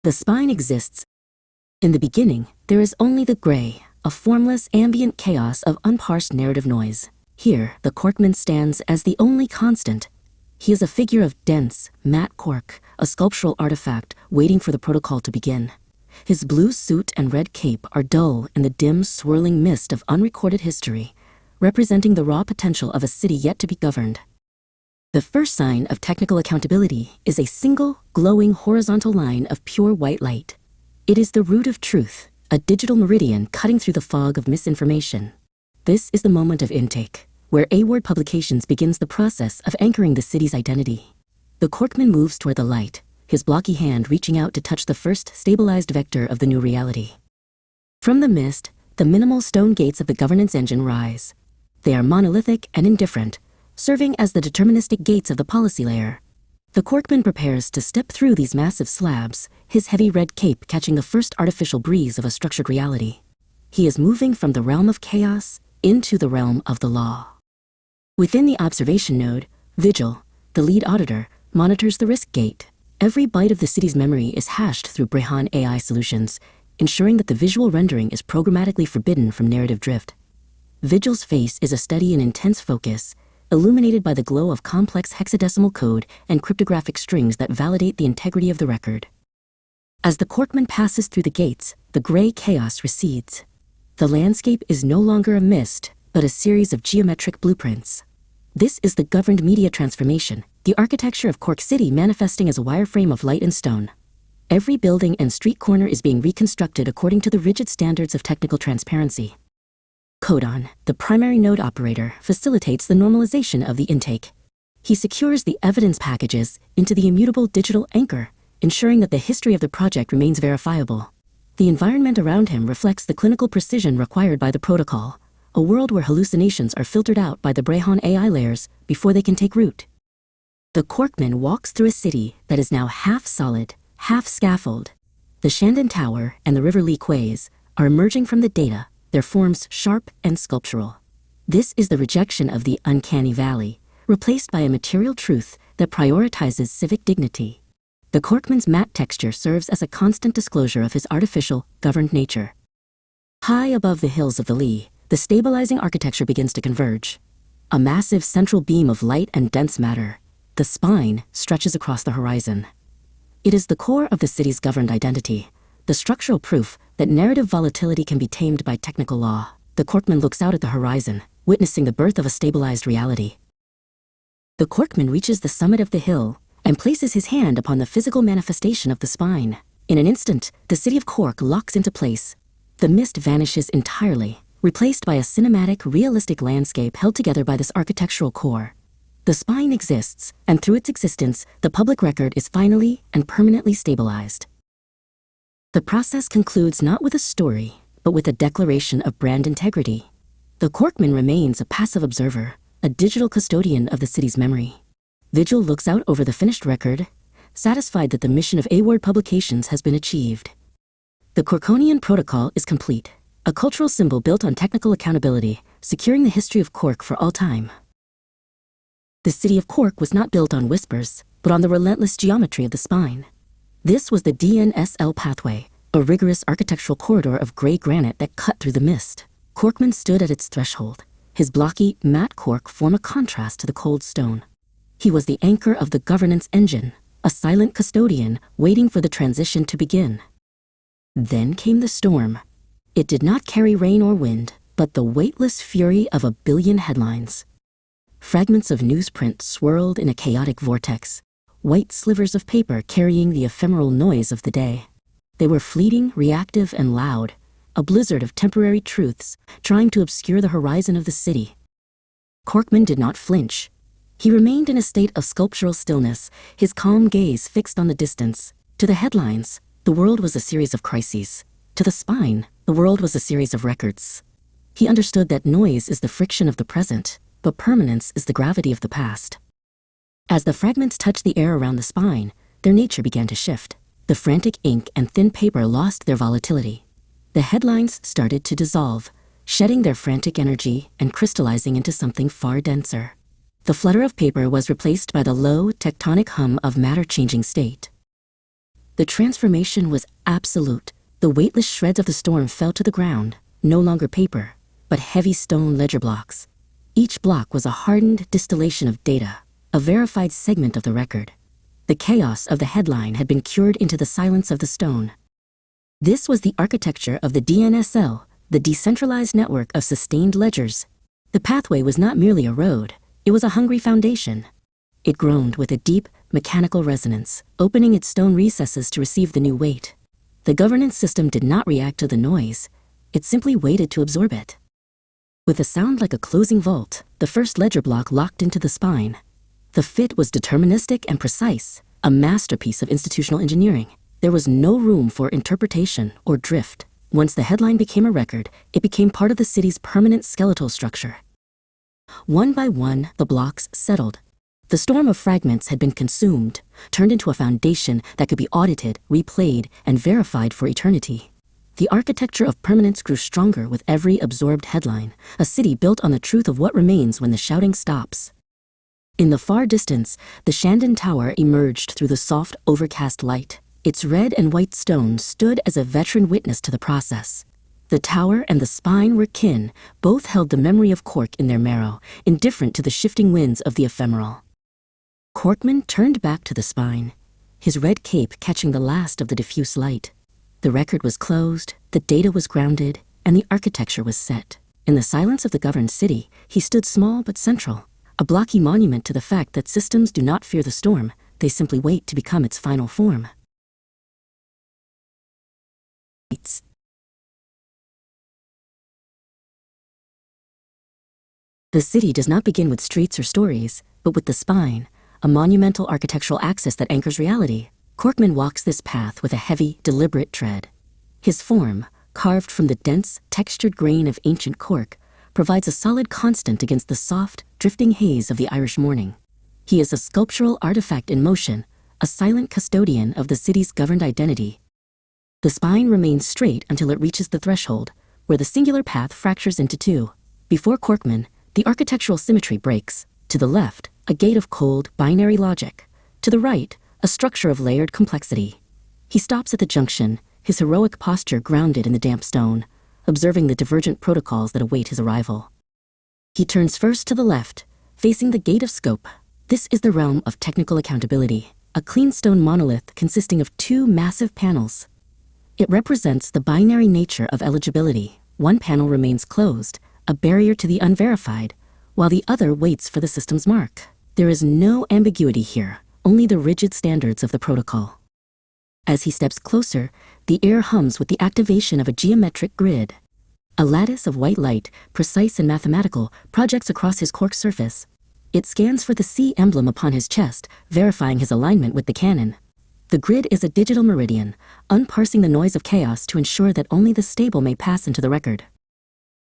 The spine exists. In the beginning, there is only the gray, a formless ambient chaos of unparsed narrative noise. Here, the Corkman stands as the only constant. He is a figure of dense, matte cork, a sculptural artifact waiting for the protocol to begin. His blue suit and red cape are dull in the dim, swirling mist of unrecorded history, representing the raw potential of a city yet to be governed. The first sign of technical accountability is a single, glowing horizontal line of pure white light. It is the root of truth, a digital meridian cutting through the fog of misinformation. This is the moment of intake, where A-Word Publications begins the process of anchoring the city's identity. The Corkman moves toward the light, his blocky hand reaching out to touch the first stabilized vector of the new reality. From the mist, the minimal stone gates of the governance engine rise. They are monolithic and indifferent, serving as the deterministic gates of the policy layer. The Corkman prepares to step through these massive slabs, his heavy red cape catching the first artificial breeze of a structured reality. He is moving from the realm of chaos into the realm of the law. Within the observation node, Vigil, the lead auditor, monitors the risk gate. Every byte of the city's memory is hashed through Brehon AI solutions, ensuring that the visual rendering is programmatically forbidden from narrative drift. Vigil's face is a steady and intense focus, illuminated by the glow of complex hexadecimal code and cryptographic strings that validate the integrity of the record. As the Corkman passes through the gates, the gray chaos recedes. The landscape is no longer a mist, but a series of geometric blueprints. This is the governed media transformation, the architecture of Cork City manifesting as a wireframe of light and stone. Every building and street corner is being reconstructed according to the rigid standards of technical transparency. Codon, the primary node operator, facilitates the normalization of the intake. He secures the evidence packages into the immutable digital anchor, ensuring that the history of the project remains verifiable. The environment around him reflects the clinical precision required by the protocol, a world where hallucinations are filtered out by the Brehon AI layers before they can take root. The Corkman walks through a city that is now half solid, half scaffold. The Shandon Tower and the River Lee quays are emerging from the data, their forms sharp and sculptural. This is the rejection of the uncanny valley, replaced by a material truth that prioritizes civic dignity. The Corkman's matte texture serves as a constant disclosure of his artificial, governed nature. High above the hills of the Lee, the stabilizing architecture begins to converge. A massive central beam of light and dense matter, the spine, stretches across the horizon. It is the core of the city's governed identity, the structural proof that narrative volatility can be tamed by technical law. The Corkman looks out at the horizon, witnessing the birth of a stabilized reality. The Corkman reaches the summit of the hill and places his hand upon the physical manifestation of the spine. In an instant, the city of Cork locks into place. The mist vanishes entirely, replaced by a cinematic, realistic landscape held together by this architectural core. The spine exists, and through its existence, the public record is finally and permanently stabilized. The process concludes not with a story, but with a declaration of brand integrity. The Corkman remains a passive observer, a digital custodian of the city's memory. Vigil looks out over the finished record, satisfied that the mission of A-Word Publications has been achieved. The Corkonian protocol is complete, a cultural symbol built on technical accountability, securing the history of Cork for all time. The city of Cork was not built on whispers, but on the relentless geometry of the spine. This was the DNSL pathway, a rigorous architectural corridor of gray granite that cut through the mist. Corkman stood at its threshold. His blocky, matte cork formed a contrast to the cold stone. He was the anchor of the governance engine, a silent custodian waiting for the transition to begin. Then came the storm. It did not carry rain or wind, but the weightless fury of 1 billion headlines. Fragments of newsprint swirled in a chaotic vortex, white slivers of paper carrying the ephemeral noise of the day. They were fleeting, reactive, and loud, a blizzard of temporary truths trying to obscure the horizon of the city. Corkman did not flinch. He remained in a state of sculptural stillness, his calm gaze fixed on the distance. To the headlines, the world was a series of crises. To the spine, the world was a series of records. He understood that noise is the friction of the present, but permanence is the gravity of the past. As the fragments touched the air around the spine, their nature began to shift. The frantic ink and thin paper lost their volatility. The headlines started to dissolve, shedding their frantic energy and crystallizing into something far denser. The flutter of paper was replaced by the low, tectonic hum of matter changing state. The transformation was absolute. The weightless shreds of the storm fell to the ground, no longer paper, but heavy stone ledger blocks. Each block was a hardened distillation of data, a verified segment of the record. The chaos of the headline had been cured into the silence of the stone. This was the architecture of the DNSL, the decentralized network of sustained ledgers. The pathway was not merely a road, it was a hungry foundation. It groaned with a deep, mechanical resonance, opening its stone recesses to receive the new weight. The governance system did not react to the noise, it simply waited to absorb it. With a sound like a closing vault, the first ledger block locked into the spine. The fit was deterministic and precise, a masterpiece of institutional engineering. There was no room for interpretation or drift. Once the headline became a record, it became part of the city's permanent skeletal structure. One by one, the blocks settled. The storm of fragments had been consumed, turned into a foundation that could be audited, replayed, and verified for eternity. The architecture of permanence grew stronger with every absorbed headline, a city built on the truth of what remains when the shouting stops. In the far distance, the Shandon Tower emerged through the soft, overcast light. Its red and white stone stood as a veteran witness to the process. The tower and the spine were kin, both held the memory of Cork in their marrow, indifferent to the shifting winds of the ephemeral. Corkman turned back to the spine, his red cape catching the last of the diffuse light. The record was closed, the data was grounded, and the architecture was set. In the silence of the governed city, he stood small but central, a blocky monument to the fact that systems do not fear the storm, they simply wait to become its final form. The city does not begin with streets or stories, but with the spine, a monumental architectural axis that anchors reality. Corkman walks this path with a heavy, deliberate tread. His form, carved from the dense, textured grain of ancient cork, provides a solid constant against the soft, drifting haze of the Irish morning. He is a sculptural artifact in motion, a silent custodian of the city's governed identity. The spine remains straight until it reaches the threshold, where the singular path fractures into two. Before Corkman, the architectural symmetry breaks. To the left, a gate of cold, binary logic. To the right, a structure of layered complexity. He stops at the junction, his heroic posture grounded in the damp stone, observing the divergent protocols that await his arrival. He turns first to the left, facing the gate of scope. This is the realm of technical accountability, a clean stone monolith consisting of two massive panels. It represents the binary nature of eligibility. One panel remains closed, a barrier to the unverified, while the other waits for the system's mark. There is no ambiguity here, only the rigid standards of the protocol. As he steps closer, the air hums with the activation of a geometric grid. A lattice of white light, precise and mathematical, projects across his cork surface. It scans for the C emblem upon his chest, verifying his alignment with the canon. The grid is a digital meridian, unparsing the noise of chaos to ensure that only the stable may pass into the record.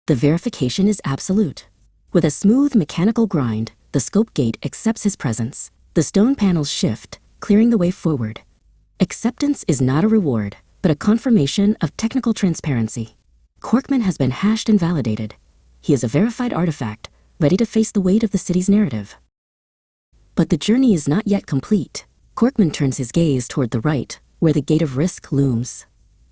The verification is absolute. With a smooth mechanical grind, the scope gate accepts his presence. The stone panels shift, clearing the way forward. Acceptance is not a reward, but a confirmation of technical transparency. Corkman has been hashed and validated. He is a verified artifact, ready to face the weight of the city's narrative. But the journey is not yet complete. Corkman turns his gaze toward the right, where the gate of risk looms.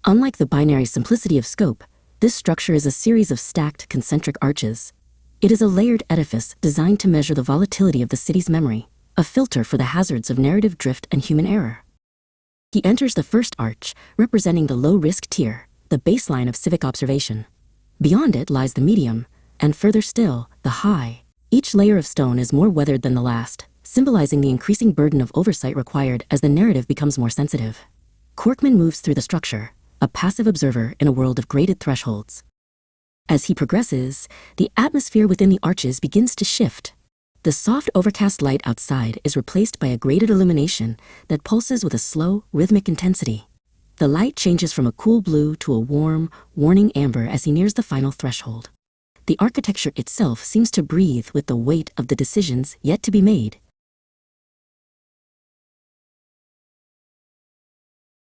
Unlike the binary simplicity of scope, this structure is a series of stacked concentric arches. It is a layered edifice designed to measure the volatility of the city's memory, a filter for the hazards of narrative drift and human error. He enters the first arch, representing the low-risk tier, the baseline of civic observation. Beyond it lies the medium, and further still, the high. Each layer of stone is more weathered than the last, symbolizing the increasing burden of oversight required as the narrative becomes more sensitive. Corkman moves through the structure, a passive observer in a world of graded thresholds. As he progresses, the atmosphere within the arches begins to shift. The soft overcast light outside is replaced by a graded illumination that pulses with a slow, rhythmic intensity. The light changes from a cool blue to a warm, warning amber as he nears the final threshold. The architecture itself seems to breathe with the weight of the decisions yet to be made.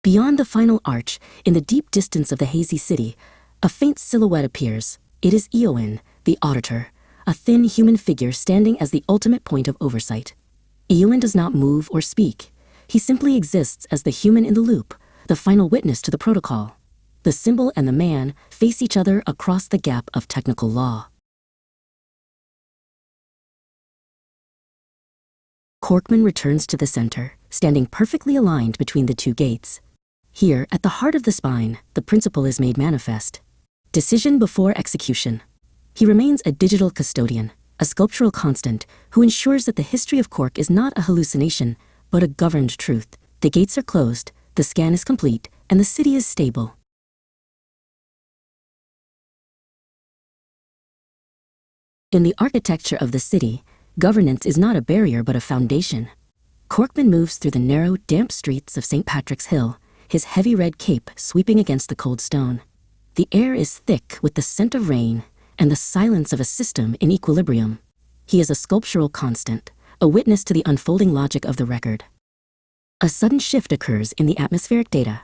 Beyond the final arch, in the deep distance of the hazy city, a faint silhouette appears. It is Eowyn, the auditor, a thin human figure standing as the ultimate point of oversight. Eowyn does not move or speak. He simply exists as the human in the loop, the final witness to the protocol. The symbol and the man face each other across the gap of technical law. Corkman returns to the center, standing perfectly aligned between the two gates. Here, at the heart of the spine, the principle is made manifest. Decision before execution. He remains a digital custodian, a sculptural constant who ensures that the history of Cork is not a hallucination, but a governed truth. The gates are closed, the scan is complete, and the city is stable. In the architecture of the city, governance is not a barrier but a foundation. Corkman moves through the narrow, damp streets of St. Patrick's Hill, his heavy red cape sweeping against the cold stone. The air is thick with the scent of rain and the silence of a system in equilibrium. He is a sculptural constant, a witness to the unfolding logic of the record. A sudden shift occurs in the atmospheric data.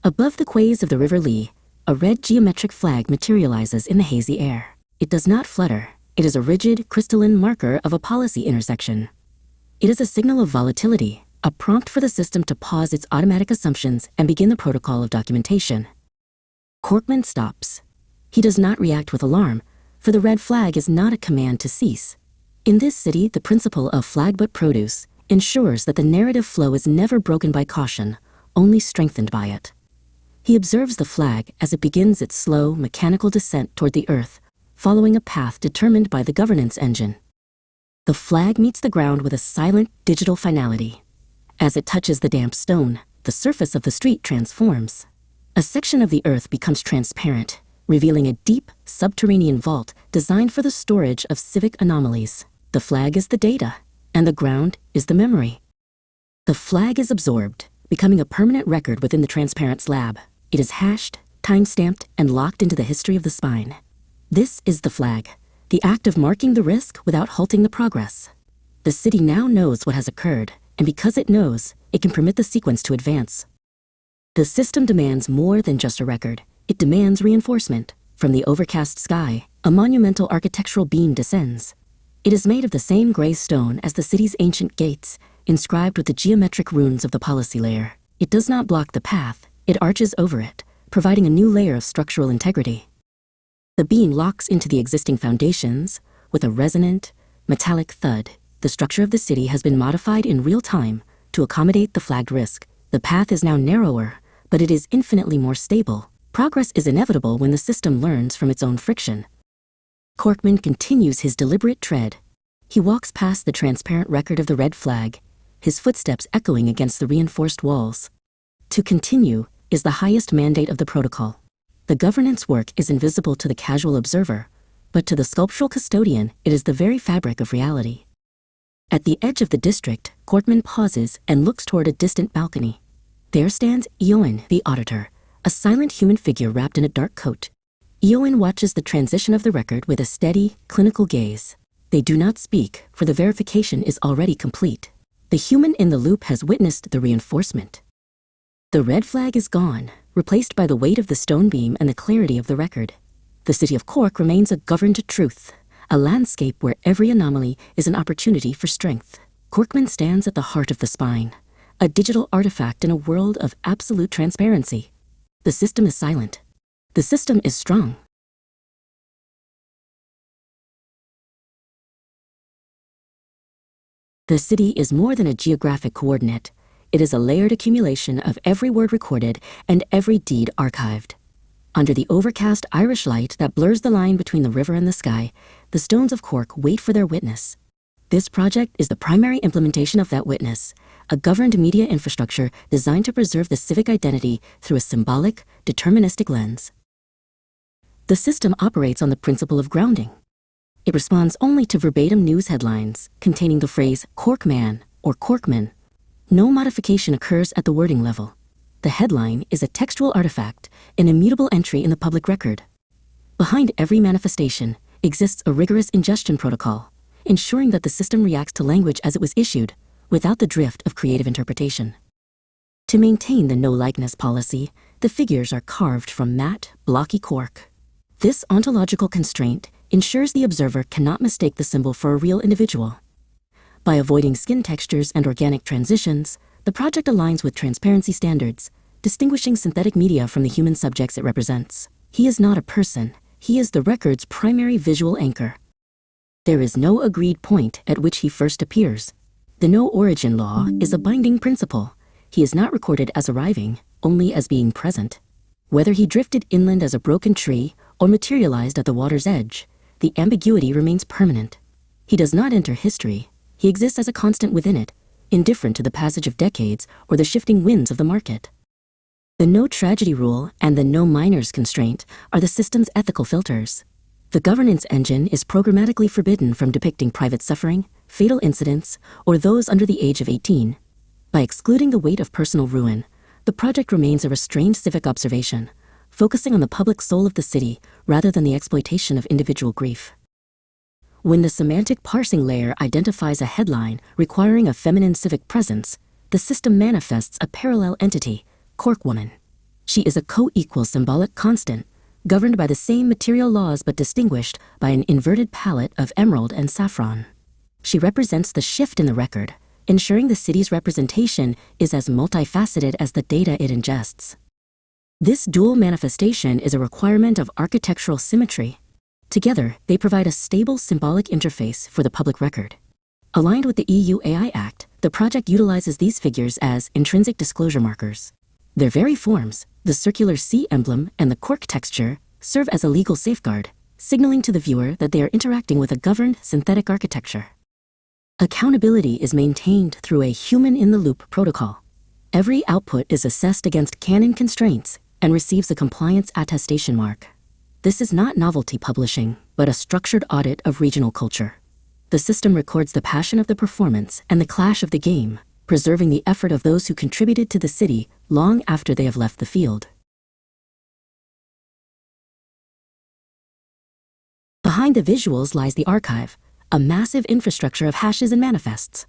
Above the quays of the River Lee, a red geometric flag materializes in the hazy air. It does not flutter. It is a rigid, crystalline marker of a policy intersection. It is a signal of volatility, a prompt for the system to pause its automatic assumptions and begin the protocol of documentation. Corkman stops. He does not react with alarm, for the red flag is not a command to cease. In this city, the principle of flag but produce ensures that the narrative flow is never broken by caution, only strengthened by it. He observes the flag as it begins its slow, mechanical descent toward the earth, following a path determined by the governance engine. The flag meets the ground with a silent, digital finality. As it touches the damp stone, the surface of the street transforms. A section of the earth becomes transparent, revealing a deep, subterranean vault designed for the storage of civic anomalies. The flag is the data, and the ground is the memory. The flag is absorbed, becoming a permanent record within the transparent slab. It is hashed, time-stamped, and locked into the history of the spine. This is the flag, the act of marking the risk without halting the progress. The city now knows what has occurred, and because it knows, it can permit the sequence to advance. The system demands more than just a record. It demands reinforcement. From the overcast sky, a monumental architectural beam descends. It is made of the same gray stone as the city's ancient gates, inscribed with the geometric runes of the policy layer. It does not block the path, it arches over it, providing a new layer of structural integrity. The beam locks into the existing foundations with a resonant, metallic thud. The structure of the city has been modified in real time to accommodate the flagged risk. The path is now narrower, but it is infinitely more stable. Progress is inevitable when the system learns from its own friction. Corkman continues his deliberate tread. He walks past the transparent record of the red flag, his footsteps echoing against the reinforced walls. To continue is the highest mandate of the protocol. The governance work is invisible to the casual observer, but to the sculptural custodian, it is the very fabric of reality. At the edge of the district, Corkman pauses and looks toward a distant balcony. There stands Eoin, the auditor, a silent human figure wrapped in a dark coat. Eoin watches the transition of the record with a steady, clinical gaze. They do not speak, for the verification is already complete. The human in the loop has witnessed the reinforcement. The red flag is gone, replaced by the weight of the stone beam and the clarity of the record. The city of Cork remains a governed truth, a landscape where every anomaly is an opportunity for strength. Corkman stands at the heart of the spine, a digital artifact in a world of absolute transparency. The system is silent. The system is strong. The city is more than a geographic coordinate. It is a layered accumulation of every word recorded and every deed archived. Under the overcast Irish light that blurs the line between the river and the sky, the stones of Cork wait for their witness. This project is the primary implementation of that witness, a governed media infrastructure designed to preserve the civic identity through a symbolic, deterministic lens. The system operates on the principle of grounding. It responds only to verbatim news headlines containing the phrase Corkman or Corkman. No modification occurs at the wording level. The headline is a textual artifact, an immutable entry in the public record. Behind every manifestation exists a rigorous ingestion protocol, ensuring that the system reacts to language as it was issued, without the drift of creative interpretation. To maintain the no-likeness policy, the figures are carved from matte, blocky cork. This ontological constraint ensures the observer cannot mistake the symbol for a real individual. By avoiding skin textures and organic transitions, the project aligns with transparency standards, distinguishing synthetic media from the human subjects it represents. He is not a person. He is the record's primary visual anchor. There is no agreed point at which he first appears. The no-origin law is a binding principle. He is not recorded as arriving, only as being present. Whether he drifted inland as a broken tree or materialized at the water's edge, the ambiguity remains permanent. He does not enter history. He exists as a constant within it, indifferent to the passage of decades or the shifting winds of the market. The no tragedy rule and the no minors constraint are the system's ethical filters. The governance engine is programmatically forbidden from depicting private suffering, fatal incidents, or those under the age of 18. By excluding the weight of personal ruin, the project remains a restrained civic observation, focusing on the public soul of the city rather than the exploitation of individual grief. When the semantic parsing layer identifies a headline requiring a feminine civic presence, the system manifests a parallel entity, Cork woman. She is a co-equal symbolic constant, governed by the same material laws but distinguished by an inverted palette of emerald and saffron. She represents the shift in the record, ensuring the city's representation is as multifaceted as the data it ingests. This dual manifestation is a requirement of architectural symmetry. Together, they provide a stable symbolic interface for the public record. Aligned with the EU AI Act, the project utilizes these figures as intrinsic disclosure markers. Their very forms, the circular C emblem and the Cork texture, serve as a legal safeguard, signaling to the viewer that they are interacting with a governed synthetic architecture. Accountability is maintained through a human-in-the-loop protocol. Every output is assessed against canon constraints and receives a compliance attestation mark. This is not novelty publishing, but a structured audit of regional culture. The system records the passion of the performance and the clash of the game, preserving the effort of those who contributed to the city long after they have left the field. Behind the visuals lies the archive, a massive infrastructure of hashes and manifests.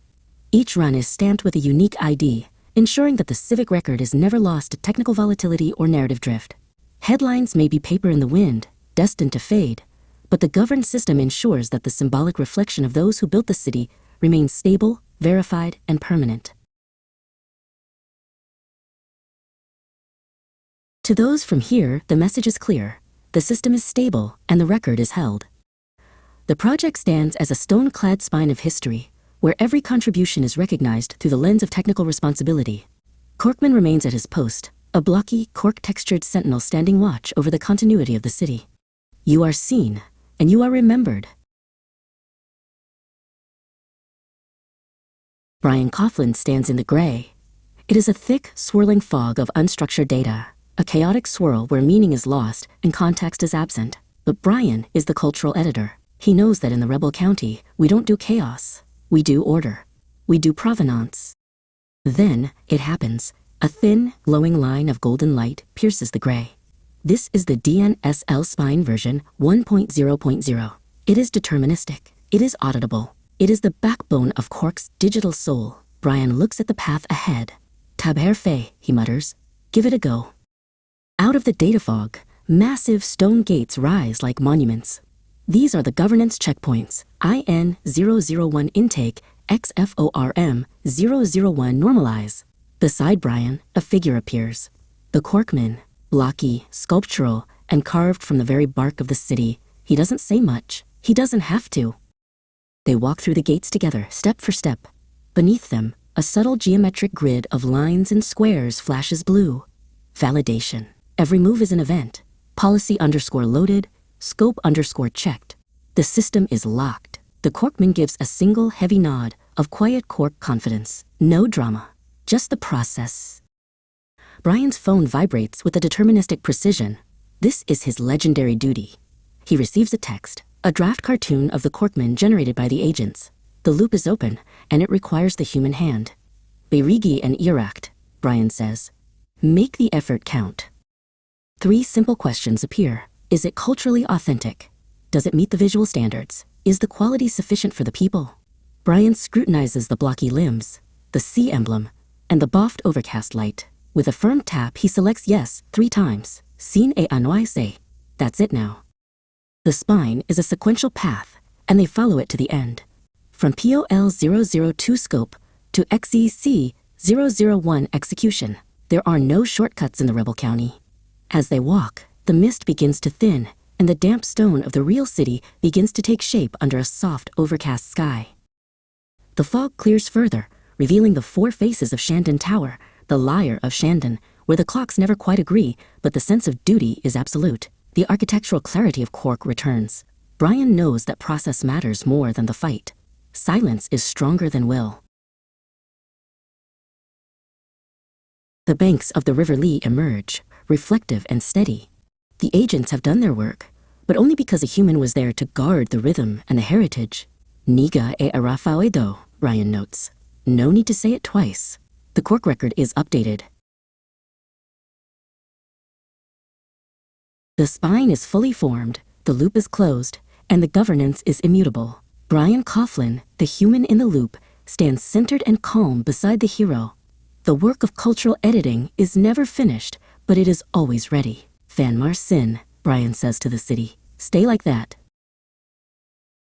Each run is stamped with a unique ID, ensuring that the civic record is never lost to technical volatility or narrative drift. Headlines may be paper in the wind, destined to fade, but the governed system ensures that the symbolic reflection of those who built the city remains stable, verified, and permanent. To those from here, the message is clear. The system is stable, and the record is held. The project stands as a stone-clad spine of history, where every contribution is recognized through the lens of technical responsibility. Corkman remains at his post, a blocky, cork-textured sentinel standing watch over the continuity of the city. You are seen, and you are remembered. Brian Coughlin stands in the gray. It is a thick, swirling fog of unstructured data, a chaotic swirl where meaning is lost and context is absent. But Brian is the cultural editor. He knows that in the rebel county, we don't do chaos. We do order. We do provenance. Then, it happens. A thin, glowing line of golden light pierces the gray. This is the DNSL spine version 1.0.0. It is deterministic. It is auditable. It is the backbone of Cork's digital soul. Brian looks at the path ahead. Taber Fay, he mutters. Give it a go. Out of the data fog, massive stone gates rise like monuments. These are the governance checkpoints. IN001 intake, XFORM 001 normalize. Beside Brian, a figure appears. The Corkman, blocky, sculptural, and carved from the very bark of the city. He doesn't say much. He doesn't have to. They walk through the gates together, step for step. Beneath them, a subtle geometric grid of lines and squares flashes blue. Validation. Every move is an event. Policy _loaded, scope _checked. The system is locked. The Corkman gives a single heavy nod of quiet Cork confidence. No drama, just the process. Brian's phone vibrates with a deterministic precision. This is his legendary duty. He receives a text, a draft cartoon of the Corkman generated by the agents. The loop is open, and it requires the human hand. Beirigi and Irakt, Brian says. Make the effort count. 3 simple questions appear. Is it culturally authentic? Does it meet the visual standards? Is the quality sufficient for the people? Brian scrutinizes the blocky limbs, the C emblem, and the boffed overcast light. With a firm tap, he selects yes 3 times. Sin et anoise. That's it now. The spine is a sequential path, and they follow it to the end. From POL 002 scope to XEC 001 execution. There are no shortcuts in the rebel county. As they walk, the mist begins to thin, and the damp stone of the real city begins to take shape under a soft, overcast sky. The fog clears further, revealing the four faces of Shandon Tower, the lyre of Shandon, where the clocks never quite agree, but the sense of duty is absolute. The architectural clarity of Cork returns. Brehon knows that process matters more than the fight. Silence is stronger than will. The banks of the River Lee emerge, reflective and steady. The agents have done their work, but only because a human was there to guard the rhythm and the heritage. Niga e Arafaedo, Brehon notes. No need to say it twice. The Cork record is updated. The spine is fully formed, the loop is closed, and the governance is immutable. Brian Coughlin, the human in the loop, stands centered and calm beside the hero. The work of cultural editing is never finished, but it is always ready. Fanmar Sin, Brehon says to the city. Stay like that.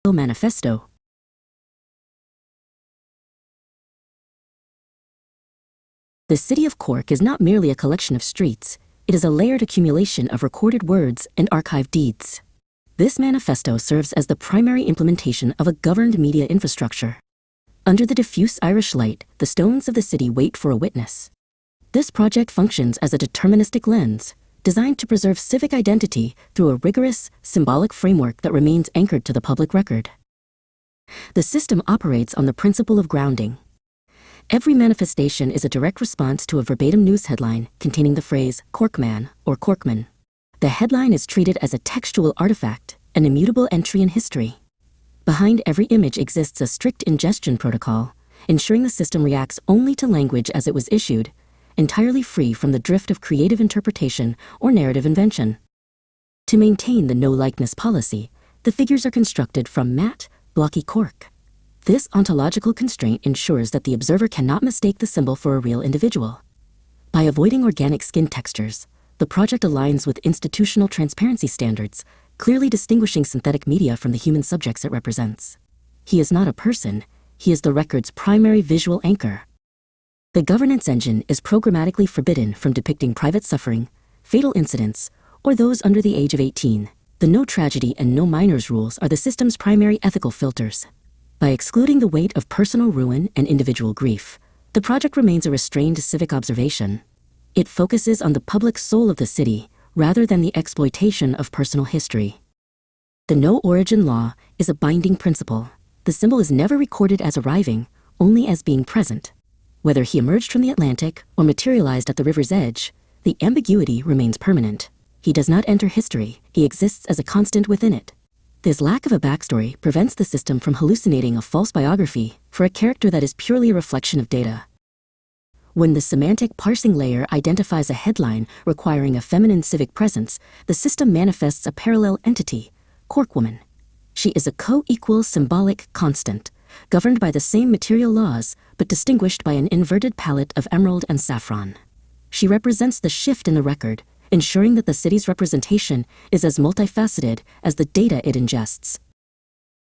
Manifesto. The city of Cork is not merely a collection of streets. It is a layered accumulation of recorded words and archived deeds. This manifesto serves as the primary implementation of a governed media infrastructure. Under the diffuse Irish light, the stones of the city wait for a witness. This project functions as a deterministic lens, designed to preserve civic identity through a rigorous, symbolic framework that remains anchored to the public record. The system operates on the principle of grounding. Every manifestation is a direct response to a verbatim news headline containing the phrase Corkman or Corkman. The headline is treated as a textual artifact, an immutable entry in history. Behind every image exists a strict ingestion protocol, ensuring the system reacts only to language as it was issued, entirely free from the drift of creative interpretation or narrative invention. To maintain the no-likeness policy, the figures are constructed from matte, blocky cork. This ontological constraint ensures that the observer cannot mistake the symbol for a real individual. By avoiding organic skin textures, the project aligns with institutional transparency standards, clearly distinguishing synthetic media from the human subjects it represents. He is not a person, he is the record's primary visual anchor. The governance engine is programmatically forbidden from depicting private suffering, fatal incidents, or those under the age of 18. The no tragedy and no minors rules are the system's primary ethical filters. By excluding the weight of personal ruin and individual grief, the project remains a restrained civic observation. It focuses on the public soul of the city rather than the exploitation of personal history. The no origin law is a binding principle. The symbol is never recorded as arriving, only as being present. Whether he emerged from the Atlantic or materialized at the river's edge, the ambiguity remains permanent. He does not enter history, he exists as a constant within it. This lack of a backstory prevents the system from hallucinating a false biography for a character that is purely a reflection of data. When the semantic parsing layer identifies a headline requiring a feminine civic presence, the system manifests a parallel entity, Corkwoman. She is a co-equal symbolic constant, governed by the same material laws, but distinguished by an inverted palette of emerald and saffron. She represents the shift in the record, ensuring that the city's representation is as multifaceted as the data it ingests.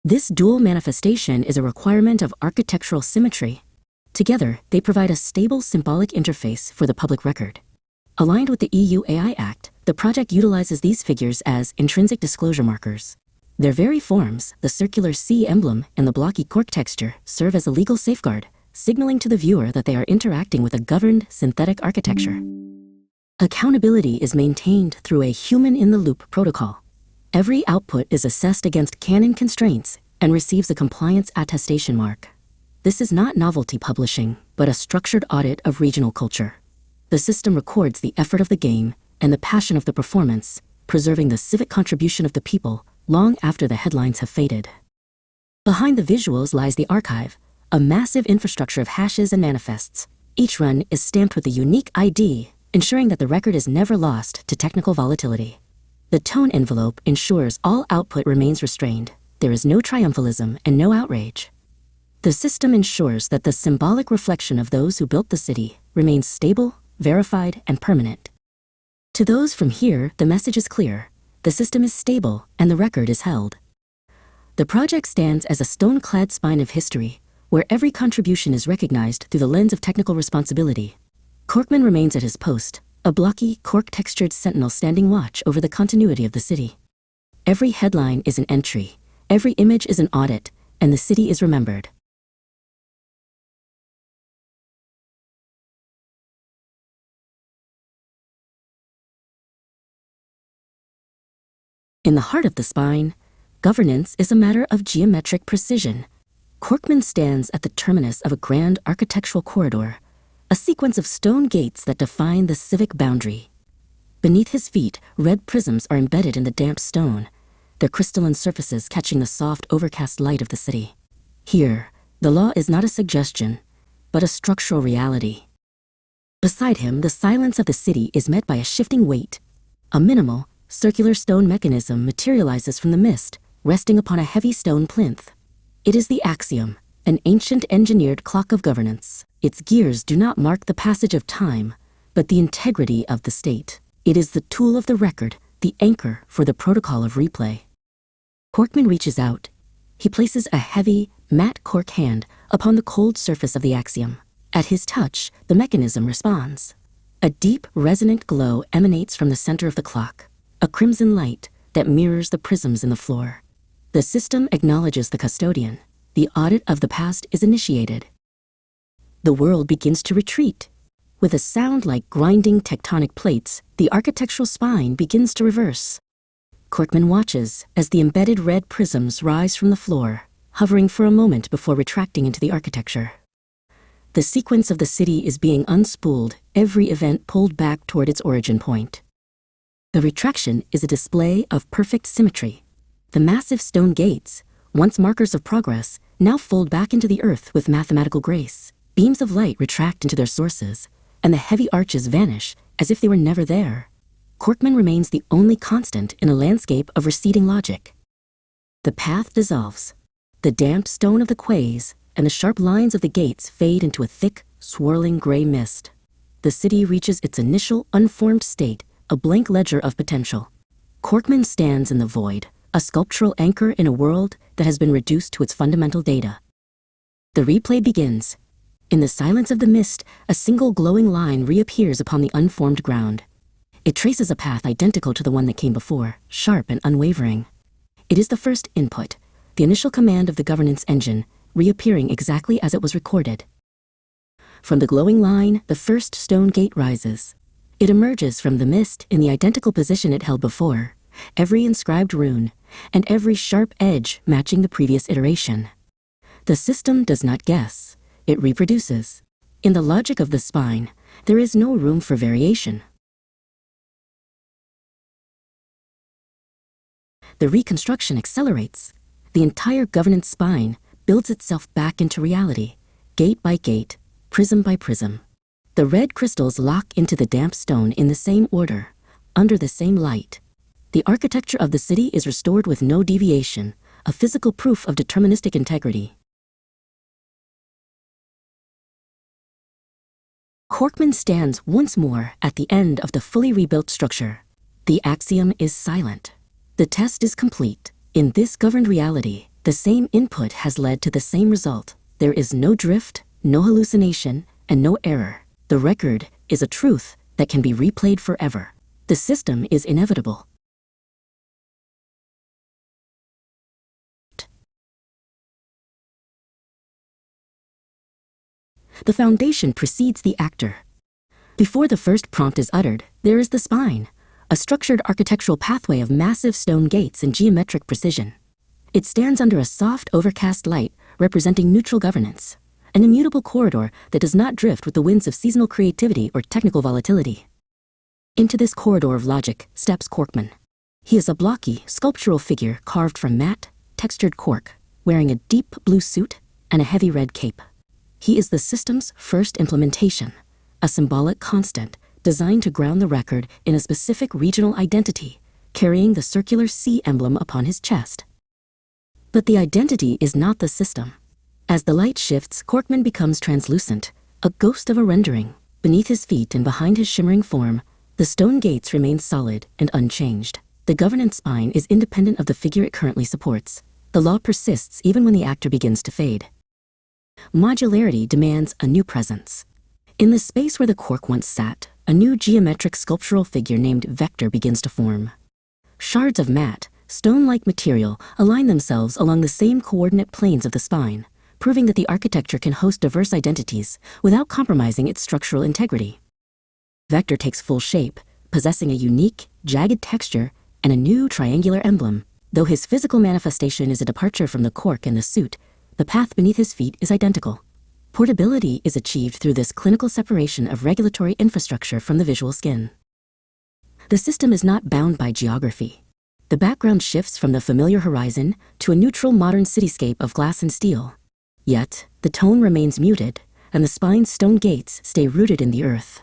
This dual manifestation is a requirement of architectural symmetry. Together, they provide a stable symbolic interface for the public record. Aligned with the EU AI Act, the project utilizes these figures as intrinsic disclosure markers. Their very forms, the circular C emblem and the blocky cork texture, serve as a legal safeguard, signaling to the viewer that they are interacting with a governed synthetic architecture. Accountability is maintained through a human-in-the-loop protocol. Every output is assessed against canon constraints and receives a compliance attestation mark. This is not novelty publishing, but a structured audit of regional culture. The system records the effort of the game and the passion of the performance, preserving the civic contribution of the people long after the headlines have faded. Behind the visuals lies the archive, a massive infrastructure of hashes and manifests. Each run is stamped with a unique ID, ensuring that the record is never lost to technical volatility. The tone envelope ensures all output remains restrained. There is no triumphalism and no outrage. The system ensures that the symbolic reflection of those who built the city remains stable, verified, and permanent. To those from here, the message is clear. The system is stable, and the record is held. The project stands as a stone-clad spine of history, where every contribution is recognized through the lens of technical responsibility. Corkman remains at his post, a blocky, cork-textured sentinel standing watch over the continuity of the city. Every headline is an entry, every image is an audit, and the city is remembered. In the heart of the spine, governance is a matter of geometric precision. Corkman stands at the terminus of a grand architectural corridor, a sequence of stone gates that define the civic boundary. Beneath his feet, red prisms are embedded in the damp stone, their crystalline surfaces catching the soft, overcast light of the city. Here, the law is not a suggestion, but a structural reality. Beside him, the silence of the city is met by a shifting weight. A minimal, circular stone mechanism materializes from the mist, resting upon a heavy stone plinth. It is the axiom, an ancient engineered clock of governance. Its gears do not mark the passage of time, but the integrity of the state. It is the tool of the record, the anchor for the protocol of replay. Corkman reaches out. He places a heavy, matte cork hand upon the cold surface of the axiom. At his touch, the mechanism responds. A deep, resonant glow emanates from the center of the clock, a crimson light that mirrors the prisms in the floor. The system acknowledges the custodian. The audit of the past is initiated. The world begins to retreat. With a sound like grinding tectonic plates, the architectural spine begins to reverse. Corkman watches as the embedded red prisms rise from the floor, hovering for a moment before retracting into the architecture. The sequence of the city is being unspooled, every event pulled back toward its origin point. The retraction is a display of perfect symmetry. The massive stone gates, once markers of progress, now fold back into the earth with mathematical grace. Beams of light retract into their sources, and the heavy arches vanish as if they were never there. Corkman remains the only constant in a landscape of receding logic. The path dissolves. The damp stone of the quays and the sharp lines of the gates fade into a thick, swirling gray mist. The city reaches its initial, unformed state, a blank ledger of potential. Corkman stands in the void, a sculptural anchor in a world that has been reduced to its fundamental data. The replay begins. In the silence of the mist, a single glowing line reappears upon the unformed ground. It traces a path identical to the one that came before, sharp and unwavering. It is the first input, the initial command of the governance engine, reappearing exactly as it was recorded. From the glowing line, the first stone gate rises. It emerges from the mist in the identical position it held before, every inscribed rune, and every sharp edge matching the previous iteration. The system does not guess, it reproduces. In the logic of the spine, there is no room for variation. The reconstruction accelerates. The entire governance spine builds itself back into reality, gate by gate, prism by prism. The red crystals lock into the damp stone in the same order, under the same light. The architecture of the city is restored with no deviation, a physical proof of deterministic integrity. Corkman stands once more at the end of the fully rebuilt structure. The axiom is silent. The test is complete. In this governed reality, the same input has led to the same result. There is no drift, no hallucination, and no error. The record is a truth that can be replayed forever. The system is inevitable. The foundation precedes the actor. Before the first prompt is uttered, there is the spine, a structured architectural pathway of massive stone gates and geometric precision. It stands under a soft, overcast light representing neutral governance, an immutable corridor that does not drift with the winds of seasonal creativity or technical volatility. Into this corridor of logic steps Corkman. He is a blocky, sculptural figure carved from matte, textured cork, wearing a deep blue suit and a heavy red cape. He is the system's first implementation, a symbolic constant designed to ground the record in a specific regional identity, carrying the circular C emblem upon his chest. But the identity is not the system. As the light shifts, Corkman becomes translucent, a ghost of a rendering. Beneath his feet and behind his shimmering form, the stone gates remain solid and unchanged. The governance spine is independent of the figure it currently supports. The law persists even when the actor begins to fade. Modularity demands a new presence. In the space where the Cork once sat, a new geometric sculptural figure named Vector begins to form. Shards of matte, stone-like material align themselves along the same coordinate planes of the spine, proving that the architecture can host diverse identities without compromising its structural integrity. Vector takes full shape, possessing a unique, jagged texture and a new triangular emblem. Though his physical manifestation is a departure from the cork and the suit, the path beneath his feet is identical. Portability is achieved through this clinical separation of regulatory infrastructure from the visual skin. The system is not bound by geography. The background shifts from the familiar horizon to a neutral modern cityscape of glass and steel. Yet, the tone remains muted, and the spine's stone gates stay rooted in the earth.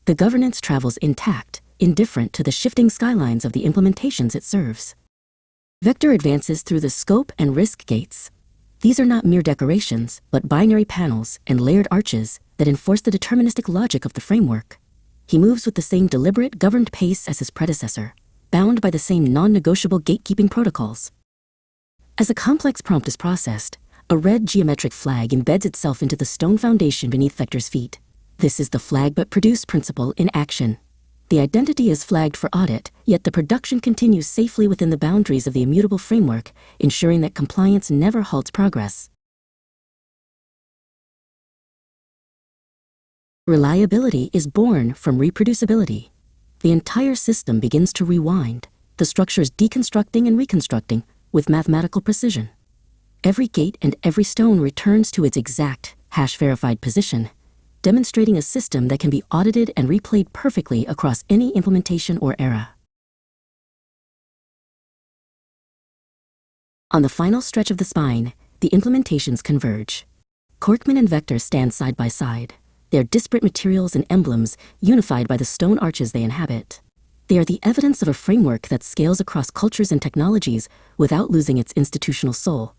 The governance travels intact, indifferent to the shifting skylines of the implementations it serves. Vector advances through the scope and risk gates. These are not mere decorations, but binary panels and layered arches that enforce the deterministic logic of the framework. He moves with the same deliberate, governed pace as his predecessor, bound by the same non-negotiable gatekeeping protocols. As a complex prompt is processed, a red geometric flag embeds itself into the stone foundation beneath Vector's feet. This is the flag but produce principle in action. The identity is flagged for audit, yet the production continues safely within the boundaries of the immutable framework, ensuring that compliance never halts progress. Reliability is born from reproducibility. The entire system begins to rewind, the structures deconstructing and reconstructing with mathematical precision. Every gate and every stone returns to its exact, hash-verified position, demonstrating a system that can be audited and replayed perfectly across any implementation or era. On the final stretch of the spine, the implementations converge. Corkman and Vector stand side by side, their disparate materials and emblems unified by the stone arches they inhabit. They are the evidence of a framework that scales across cultures and technologies without losing its institutional soul.